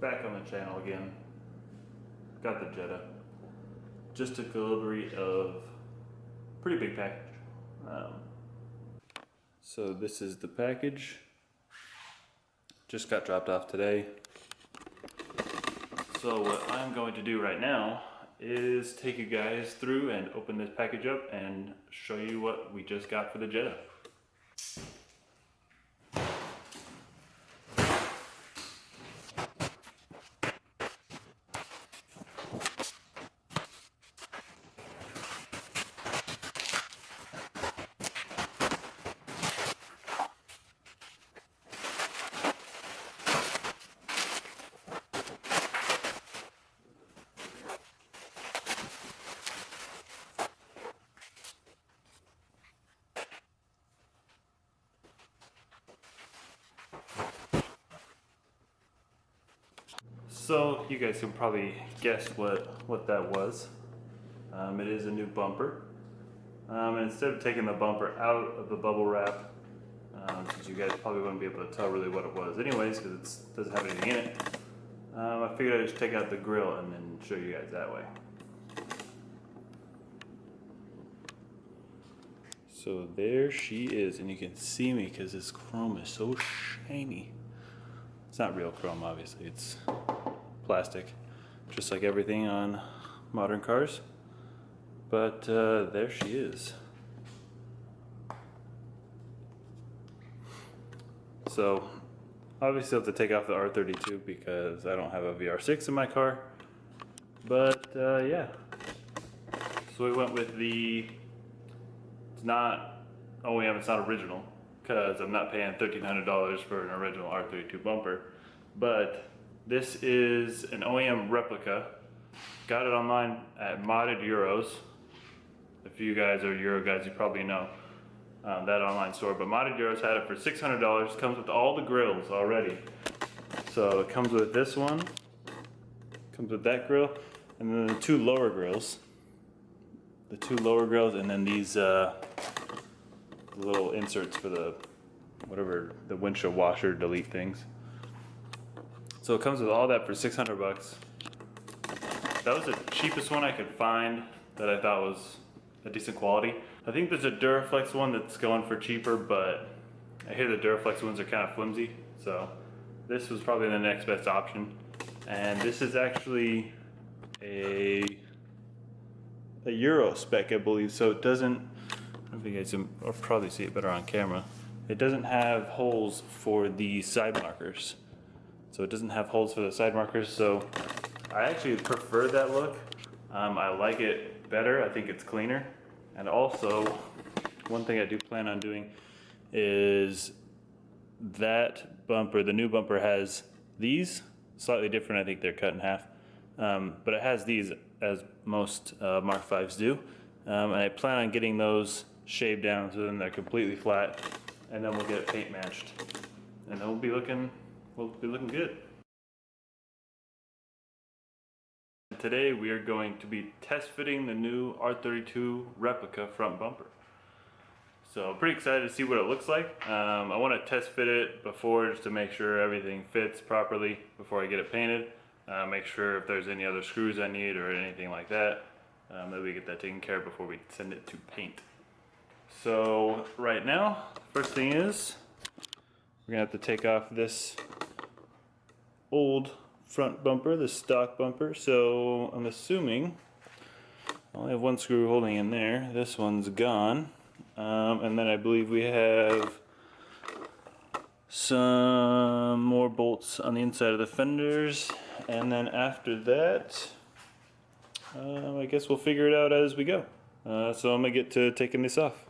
Back on the channel again. Got the Jetta. Just took delivery of pretty big package. So this is the package. Just got dropped off today. So what I'm going to do right now is take you guys through and open this package up and show you what we just got for the Jetta. So you guys can probably guess what that was. It is a new bumper. And instead of taking the bumper out of the bubble wrap, since you guys probably wouldn't be able to tell really what it was anyways because it doesn't have anything in it, I figured I'd just take out the grill and then show you guys that way. So there she is, and you can see me because this chrome is so shiny. It's not real chrome, obviously, it's plastic, just like everything on modern cars. But there she is. So obviously I have to take off the R32 because I don't have a VR6 in my car. But yeah, so we went with it's not OEM, it's not original, because I'm not paying $1,300 for an original R32 bumper. But this is an OEM replica. Got it online at Modded Euros. If you guys are Euro guys, you probably know that online store. But Modded Euros had it for $600. Comes with all the grills already. So it comes with this one, comes with that grill, and then the two lower grills. The two lower grills, and then these little inserts for the whatever, the windshield washer delete things. So it comes with all that for 600 bucks. That was the cheapest one I could find that I thought was a decent quality. I think there's a Duraflex one that's going for cheaper, but I hear the Duraflex ones are kind of flimsy. So this was probably the next best option. And this is actually a Euro spec, I believe. So it doesn't, I don't know if you guys can probably see it better on camera. It doesn't have holes for the side markers. So it doesn't have holes for the side markers, so I actually prefer that look. I like it better, I think it's cleaner. And also, one thing I do plan on doing is that bumper, the new bumper has these, slightly different, I think they're cut in half. But it has these as most Mark 5s do. And I plan on getting those shaved down so then they're completely flat, and then we'll get it paint matched. And then we'll be looking good. Today we are going to be test fitting the new R32 replica front bumper. So I'm pretty excited to see what it looks like. I want to test fit it before just to make sure everything fits properly before I get it painted. Make sure if there's any other screws I need or anything like that, that we get that taken care of before we send it to paint. So right now, first thing is we're gonna have to take off this old front bumper, the stock bumper. So I'm assuming I only have one screw holding in there. This one's gone. And then I believe we have some more bolts on the inside of the fenders. And then after that, I guess we'll figure it out as we go. So I'm gonna get to taking this off.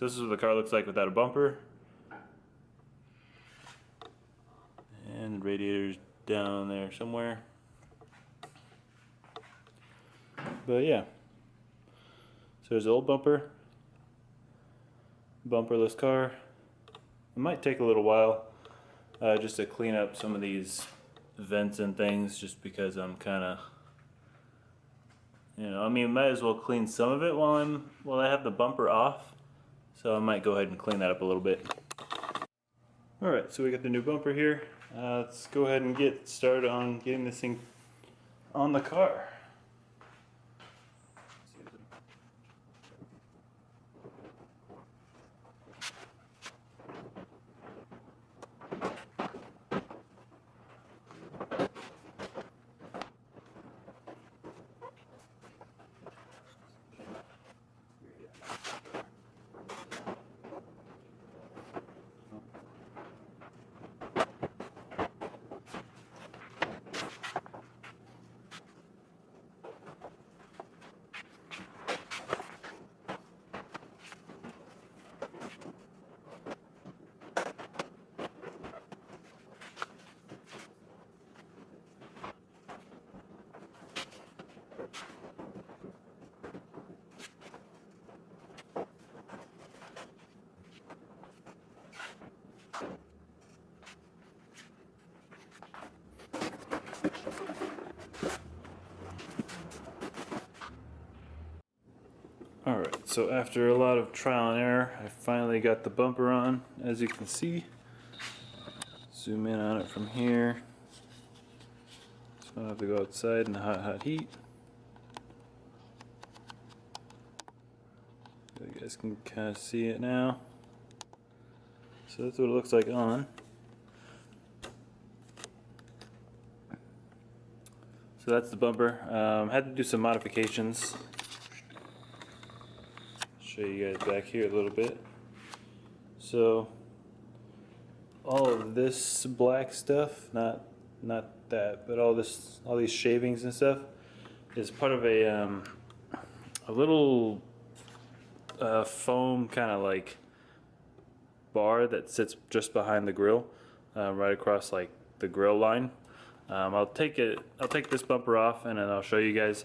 So this is what the car looks like without a bumper. And the radiator's down there somewhere. But yeah. So there's the old bumper. Bumperless car. It might take a little while just to clean up some of these vents and things, just because I'm kind of, I mean, might as well clean some of it while I have the bumper off. So I might go ahead and clean that up a little bit. Alright, so we got the new bumper here. Let's go ahead and get started on getting this thing on the car. Alright, so after a lot of trial and error, I finally got the bumper on, as you can see. Zoom in on it from here. So I don't have to go outside in the hot heat. You guys can kind of see it now. So that's what it looks like on. So that's the bumper. Had to do some modifications. Show you guys back here a little bit. So all of this black stuff, not that, but all these shavings and stuff is part of a little foam kind of like bar that sits just behind the grill, right across like the grill line. I'll take this bumper off and then I'll show you guys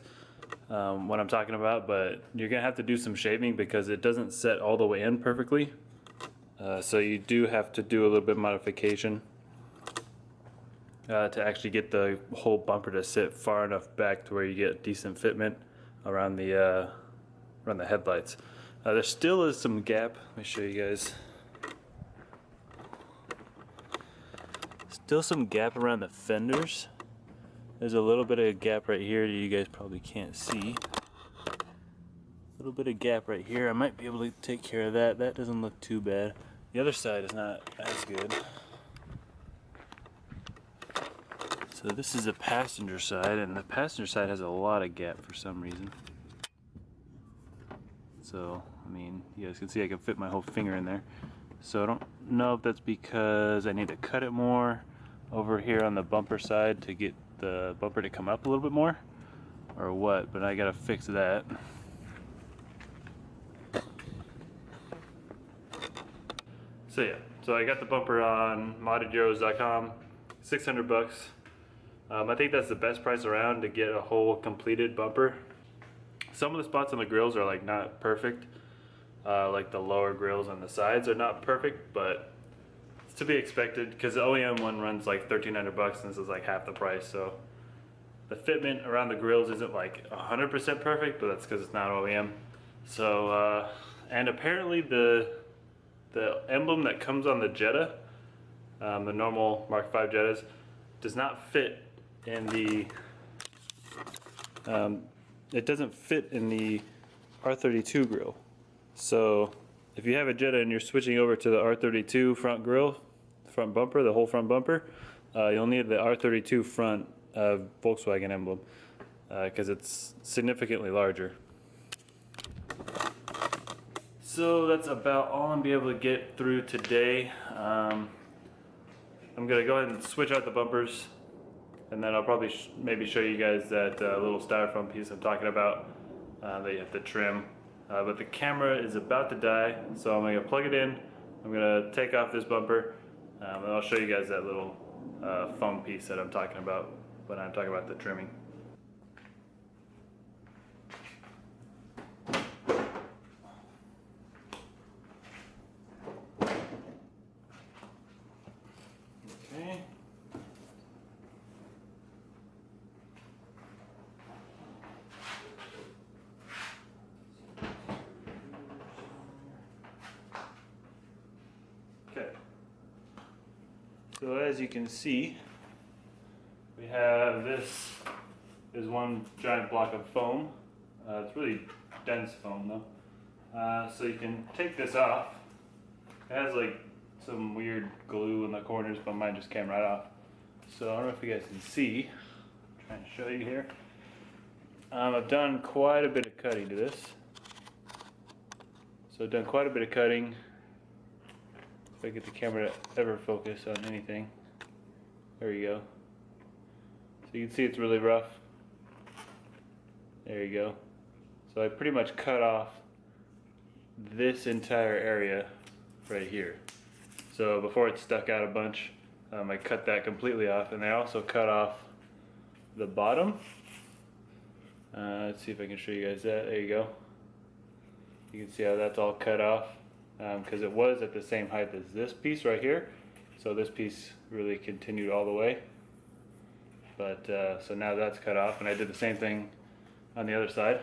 what I'm talking about, but you're gonna have to do some shaving because it doesn't set all the way in perfectly. So you do have to do a little bit of modification to actually get the whole bumper to sit far enough back to where you get decent fitment around the headlights. There still is some gap. Let me show you guys. Still some gap around the fenders. There's a little bit of a gap right here that you guys probably can't see. A little bit of gap right here. I might be able to take care of that. That doesn't look too bad. The other side is not as good. So this is the passenger side, and the passenger side has a lot of gap for some reason. So, I mean, you guys can see I can fit my whole finger in there. So I don't know if that's because I need to cut it more over here on the bumper side to get the bumper to come up a little bit more, or what, but I gotta fix that. So yeah, so I got the bumper on moddedeuros.com, 600 bucks. I think that's the best price around to get a whole completed bumper. Some of the spots on the grills are like not perfect. Like the lower grills on the sides are not perfect, but it's to be expected because the OEM one runs like 1,300 bucks and this is like half the price. So the fitment around the grills isn't like 100% perfect, but that's because it's not OEM. So and apparently the emblem that comes on the Jetta, the normal Mark 5 Jettas, does not fit in the it doesn't fit in the R32 grill. So if you have a Jetta and you're switching over to the R32 front grill, front bumper, the whole front bumper, you'll need the R32 front Volkswagen emblem because it's significantly larger. So that's about all I'm be able to get through today. I'm gonna go ahead and switch out the bumpers, and then I'll probably maybe show you guys that little styrofoam piece I'm talking about that you have to trim. but the camera is about to die, so I'm going to plug it in. I'm going to take off this bumper, and I'll show you guys that little foam piece that I'm talking about when I'm talking about the trimming. Okay. Okay. So as you can see, we have this is one giant block of foam. It's really dense foam though. So you can take this off. It has like some weird glue in the corners, but mine just came right off. So I don't know if you guys can see. I'm trying to show you here. I've done quite a bit of cutting to this. So I've done quite a bit of cutting. If I get the camera to ever focus on anything. There you go. So you can see it's really rough. There you go. So I pretty much cut off this entire area right here. So before it stuck out a bunch, I cut that completely off, and I also cut off the bottom. Let's see if I can show you guys that. There you go. You can see how that's all cut off because it was at the same height as this piece right here. So this piece really continued all the way. But so now that's cut off, and I did the same thing on the other side.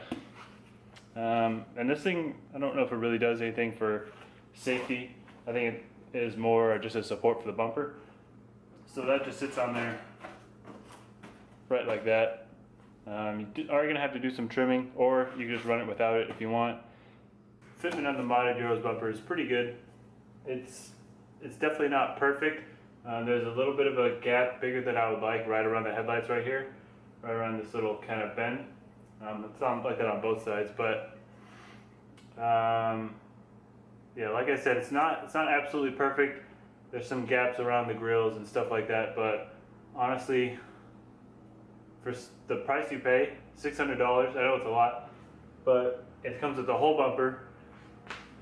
And this thing, I don't know if it really does anything for safety. I think it is more just a support for the bumper. So that just sits on there right like that. You are going to have to do some trimming, or you can just run it without it if you want. Fitment on the modded Euros bumper is pretty good. It's definitely not perfect. There's a little bit of a gap bigger than I would like right around the headlights right here, right around this little kind of bend. It's not like that on both sides, but yeah, like I said, it's not absolutely perfect. There's some gaps around the grills and stuff like that, but honestly, for the price you pay, $600, I know it's a lot, but it comes with the whole bumper,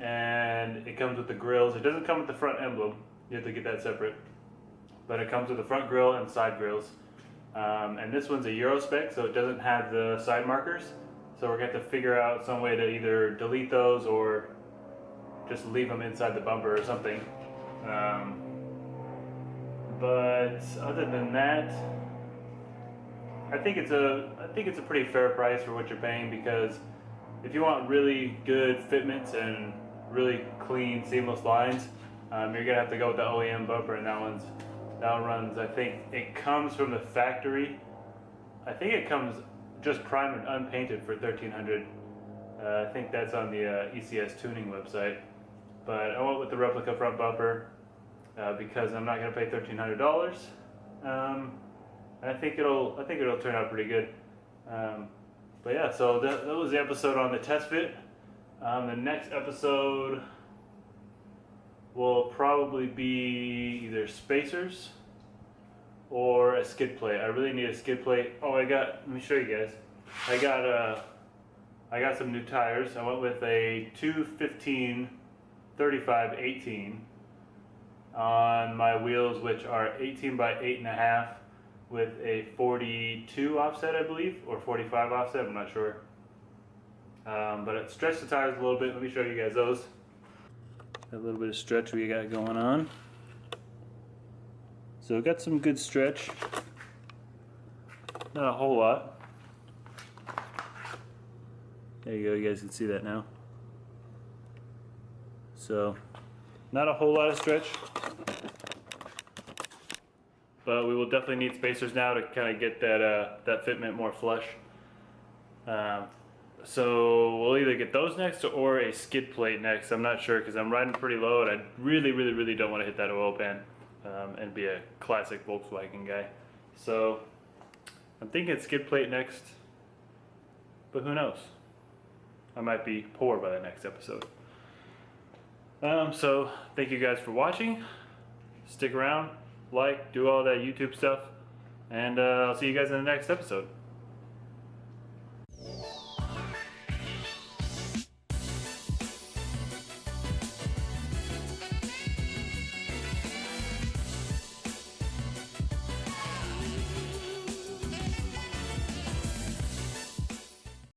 and it comes with the grills. It doesn't come with the front emblem. You have to get that separate. But it comes with the front grill and side grills. And this one's a Euro spec, so it doesn't have the side markers. So we're going to have to figure out some way to either delete those or just leave them inside the bumper or something. But other than that, I think it's a pretty fair price for what you're paying, because if you want really good fitments and really clean seamless lines, you're gonna have to go with the OEM bumper, and that one runs. I think it comes from the factory. I think it comes just primed and unpainted for $1,300. I think that's on the ECS tuning website. But I went with the replica front bumper because I'm not gonna pay $1,300. I think it'll turn out pretty good. But yeah, so that was the episode on the test fit. The next episode will probably be either spacers or a skid plate. I really need a skid plate. Oh, let me show you guys. I got some new tires. I went with a 215 35 18 on my wheels, which are 18 by 8.5 with a 42 offset, I believe, or 45 offset, I'm not sure. But it stretched the tires a little bit. Let me show you guys those. A little bit of stretch we got going on. So we got some good stretch. Not a whole lot. There you go, you guys can see that now. So, not a whole lot of stretch. But we will definitely need spacers now to kind of get that fitment more flush. So we'll either get those next or a skid plate next. I'm not sure because I'm riding pretty low and I really don't want to hit that oil pan and be a classic Volkswagen guy. So I'm thinking skid plate next, but who knows? I might be poor by the next episode. So thank you guys for watching. Stick around, like, do all that YouTube stuff, and I'll see you guys in the next episode.